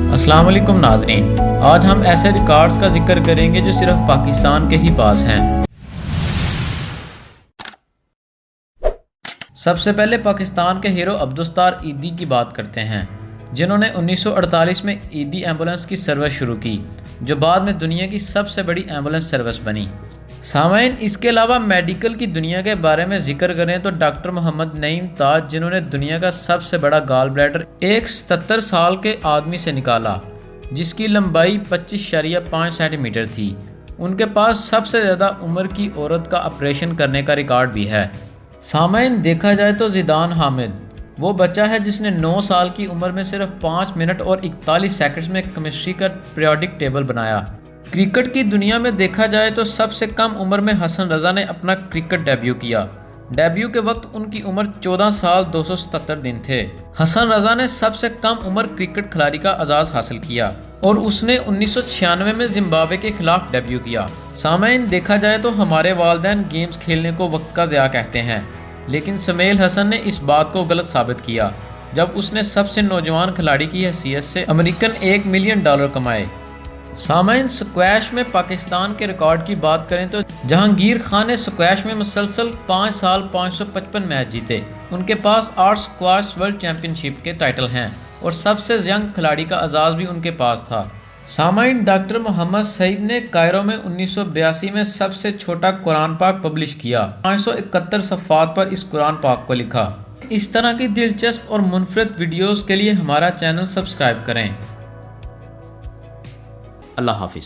السلام علیکم ناظرین، آج ہم ایسے ریکارڈز کا ذکر کریں گے جو صرف پاکستان کے ہی پاس ہیں۔ سب سے پہلے پاکستان کے ہیرو عبدالستار ایدی کی بات کرتے ہیں، جنہوں نے 1948 میں ایدی ایمبولنس کی سروس شروع کی، جو بعد میں دنیا کی سب سے بڑی ایمبولنس سروس بنی۔ سامعین، اس کے علاوہ میڈیکل کی دنیا کے بارے میں ذکر کریں تو ڈاکٹر محمد نعیم تاج، جنہوں نے دنیا کا سب سے بڑا گال بلیڈر ایک 77 سال کے آدمی سے نکالا، جس کی لمبائی 25.5 سینٹی میٹر تھی۔ ان کے پاس سب سے زیادہ عمر کی عورت کا آپریشن کرنے کا ریکارڈ بھی ہے۔ سامعین، دیکھا جائے تو زیدان حامد وہ بچہ ہے جس نے 9 سال کی عمر میں صرف 5 منٹ اور 41 سیکنڈز میں کیمسٹری کا پیریوڈک ٹیبل بنایا۔ کرکٹ کی دنیا میں دیکھا جائے تو سب سے کم عمر میں حسن رضا نے اپنا کرکٹ ڈیبیو کیا۔ ڈیبیو کے وقت ان کی عمر 14 سال 277 دن تھے۔ حسن رضا نے سب سے کم عمر کرکٹ کھلاڑی کا اعزاز حاصل کیا اور اس نے 1996 میں زمبابوے کے خلاف ڈیبیو کیا۔ سامعین، دیکھا جائے تو ہمارے والدین گیمز کھیلنے کو وقت کا ضیاع کہتے ہیں، لیکن سمیل حسن نے اس بات کو غلط ثابت کیا جب اس نے سب سے نوجوان کھلاڑی کی حیثیت سے امریکن $1 ملین کمائے۔ سامعین، سکویش میں پاکستان کے ریکارڈ کی بات کریں تو جہانگیر خان نے سکویش میں مسلسل 5 سال 555 میچ جیتے۔ ان کے پاس 8 سکواش ورلڈ چیمپئن شپ کے ٹائٹل ہیں اور سب سے ینگ کھلاڑی کا اعزاز بھی ان کے پاس تھا۔ سامعین، ڈاکٹر محمد سعید نے کائرو میں 1982 میں سب سے چھوٹا قرآن پاک پبلش کیا۔ 571 صفحات پر اس قرآن پاک کو لکھا۔ اس طرح کی دلچسپ اور منفرد ویڈیوز کے لیے ہمارا چینل سبسکرائب کریں۔ اللہ حافظ۔